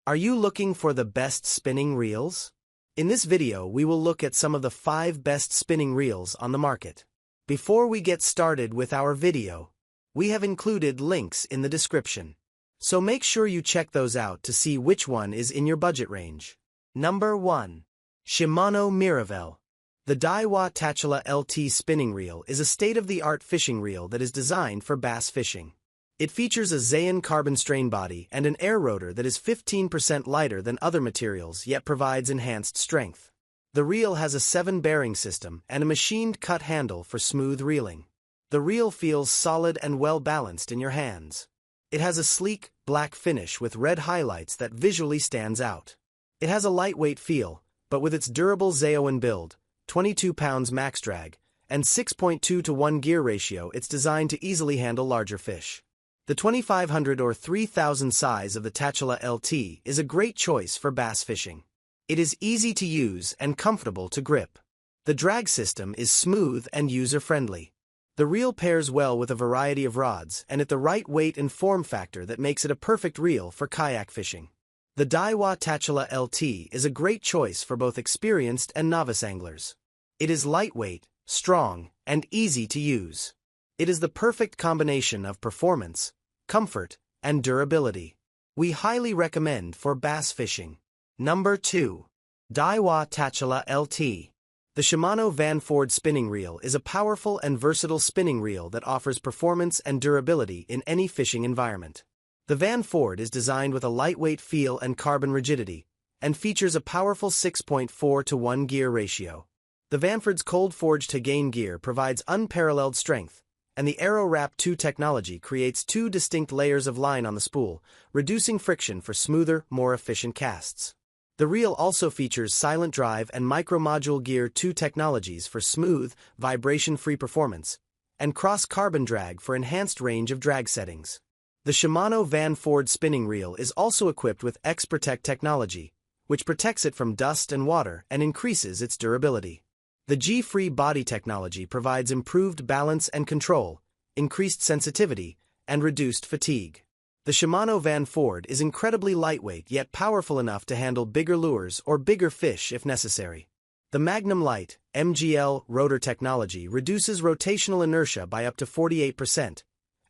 Are you looking for the best spinning reels? In this video, we will look at some of the 5 best spinning reels on the market. Before we get started with our video, we have included links in the description. So make sure you check those out to see which one is in your budget range. Number 1. SHIMANO Miravel. The Daiwa Tatula LT spinning reel is a state-of-the-art fishing reel that is designed for bass fishing. It features a Zayan carbon strain body and an air rotor that is 15% lighter than other materials yet provides enhanced strength. The reel has a 7-bearing system and a machined cut handle for smooth reeling. The reel feels solid and well-balanced in your hands. It has a sleek, black finish with red highlights that visually stands out. It has a lightweight feel, but with its durable Zayan build, 22 pounds max drag, and 6.2 to 1 gear ratio, it's designed to easily handle larger fish. The 2500 or 3000 size of the Tatula LT is a great choice for bass fishing. It is easy to use and comfortable to grip. The drag system is smooth and user-friendly. The reel pairs well with a variety of rods and at the right weight and form factor that makes it a perfect reel for kayak fishing. The Daiwa Tatula LT is a great choice for both experienced and novice anglers. It is lightweight, strong, and easy to use. It is the perfect combination of performance, comfort, and durability. We highly recommend for bass fishing. Number 2. Daiwa Tatula LT. The SHIMANO Vanford spinning reel is a powerful and versatile spinning reel that offers performance and durability in any fishing environment. The Vanford is designed with a lightweight feel and carbon rigidity, and features a powerful 6.4 to 1 gear ratio. The Vanford's cold-forged Hagain gear provides unparalleled strength, and the Aero Wrap 2 technology creates 2 distinct layers of line on the spool, reducing friction for smoother, more efficient casts. The reel also features Silent Drive and Micro-Module Gear 2 technologies for smooth, vibration-free performance, and cross-carbon drag for enhanced range of drag settings. The SHIMANO Vanford spinning reel is also equipped with X-Protect technology, which protects it from dust and water and increases its durability. The G-Free body technology provides improved balance and control, increased sensitivity, and reduced fatigue. The SHIMANO Vanford is incredibly lightweight yet powerful enough to handle bigger lures or bigger fish if necessary. The Magnum Light MGL rotor technology reduces rotational inertia by up to 48%,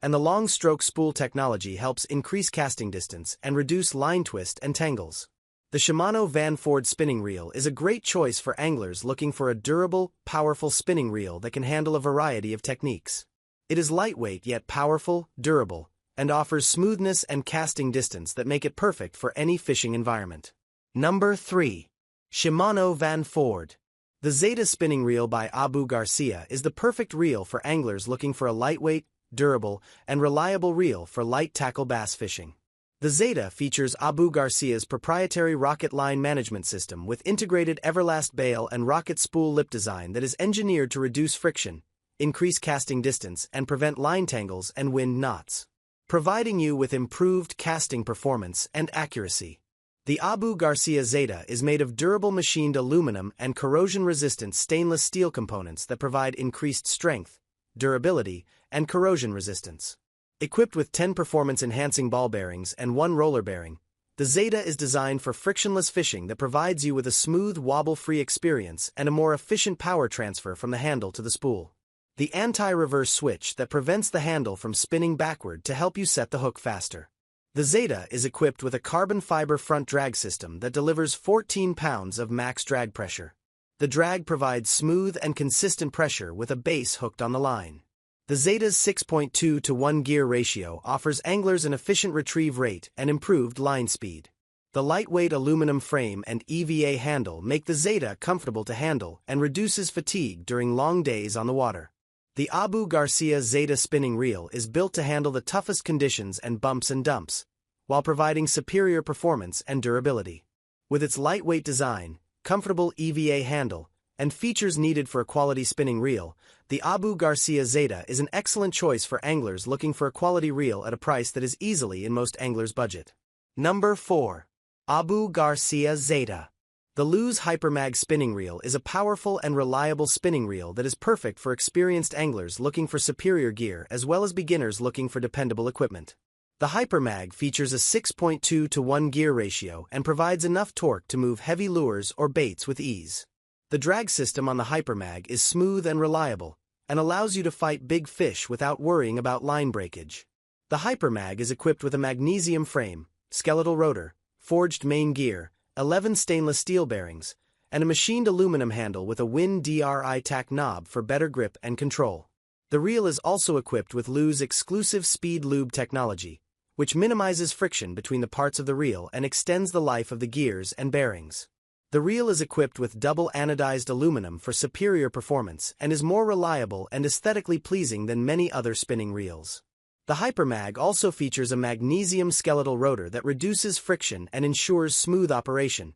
and the long stroke spool technology helps increase casting distance and reduce line twist and tangles. The SHIMANO Vanford spinning reel is a great choice for anglers looking for a durable, powerful spinning reel that can handle a variety of techniques. It is lightweight yet powerful, durable, and offers smoothness and casting distance that make it perfect for any fishing environment. Number 3. SHIMANO Vanford. The Zata spinning reel by Abu Garcia is the perfect reel for anglers looking for a lightweight, durable, and reliable reel for light tackle bass fishing. The Zata features Abu Garcia's proprietary rocket line management system with integrated Everlast bail and rocket spool lip design that is engineered to reduce friction, increase casting distance, and prevent line tangles and wind knots, providing you with improved casting performance and accuracy. The Abu Garcia Zata is made of durable machined aluminum and corrosion-resistant stainless steel components that provide increased strength, durability, and corrosion resistance. Equipped with 10 performance-enhancing ball bearings and 1 roller bearing, the Zata is designed for frictionless fishing that provides you with a smooth, wobble-free experience and a more efficient power transfer from the handle to the spool. The anti-reverse switch that prevents the handle from spinning backward to help you set the hook faster. The Zata is equipped with a carbon fiber front drag system that delivers 14 pounds of max drag pressure. The drag provides smooth and consistent pressure with a base hooked on the line. The Zata's 6.2 to 1 gear ratio offers anglers an efficient retrieve rate and improved line speed. The lightweight aluminum frame and EVA handle make the Zata comfortable to handle and reduces fatigue during long days on the water. The Abu Garcia Zata spinning reel is built to handle the toughest conditions and bumps and dumps, while providing superior performance and durability. With its lightweight design, comfortable EVA handle, and features needed for a quality spinning reel, the Abu Garcia Zata is an excellent choice for anglers looking for a quality reel at a price that is easily in most anglers' budget. Number 4. Abu Garcia Zata. The Luz HyperMag spinning reel is a powerful and reliable spinning reel that is perfect for experienced anglers looking for superior gear as well as beginners looking for dependable equipment. The HyperMag features a 6.2 to 1 gear ratio and provides enough torque to move heavy lures or baits with ease. The drag system on the HyperMag is smooth and reliable, and allows you to fight big fish without worrying about line breakage. The HyperMag is equipped with a magnesium frame, skeletal rotor, forged main gear, 11 stainless steel bearings, and a machined aluminum handle with a Win DRI tack knob for better grip and control. The reel is also equipped with Lu's exclusive Speed Lube technology, which minimizes friction between the parts of the reel and extends the life of the gears and bearings. The reel is equipped with double anodized aluminum for superior performance and is more reliable and aesthetically pleasing than many other spinning reels. The HyperMag also features a magnesium skeletal rotor that reduces friction and ensures smooth operation,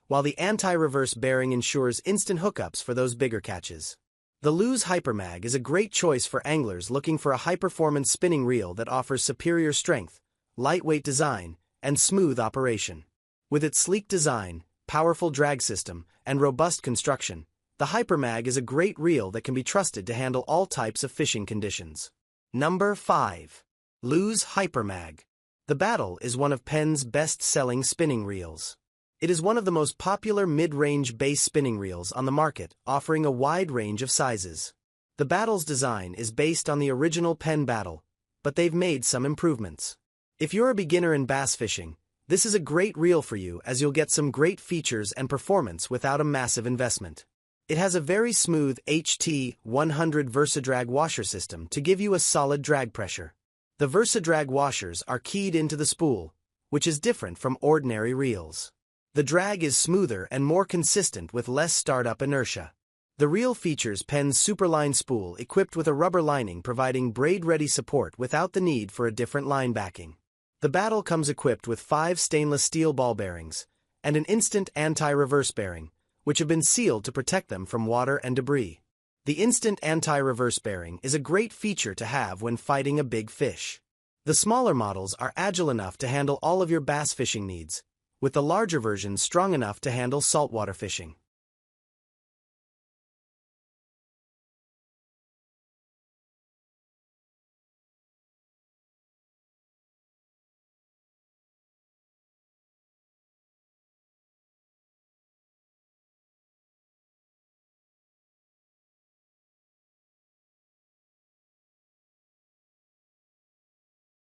while the anti-reverse bearing ensures instant hookups for those bigger catches. The Lu's HyperMag is a great choice for anglers looking for a high-performance spinning reel that offers superior strength, lightweight design, and smooth operation. With its sleek design, powerful drag system, and robust construction, the HyperMag is a great reel that can be trusted to handle all types of fishing conditions. Number 5. Lu's HyperMag. The Battle is one of Penn's best-selling spinning reels. It is one of the most popular mid-range base spinning reels on the market, offering a wide range of sizes. The Battle's design is based on the original Penn Battle, but they've made some improvements. If you're a beginner in bass fishing, this is a great reel for you as you'll get some great features and performance without a massive investment. It has a very smooth HT 100 VersaDrag washer system to give you a solid drag pressure. The VersaDrag washers are keyed into the spool, which is different from ordinary reels. The drag is smoother and more consistent with less startup inertia. The reel features Penn's Superline spool equipped with a rubber lining providing braid-ready support without the need for a different line backing. The Battle comes equipped with 5 stainless steel ball bearings and an instant anti-reverse bearing, which have been sealed to protect them from water and debris. The instant anti-reverse bearing is a great feature to have when fighting a big fish. The smaller models are agile enough to handle all of your bass fishing needs, with the larger versions strong enough to handle saltwater fishing.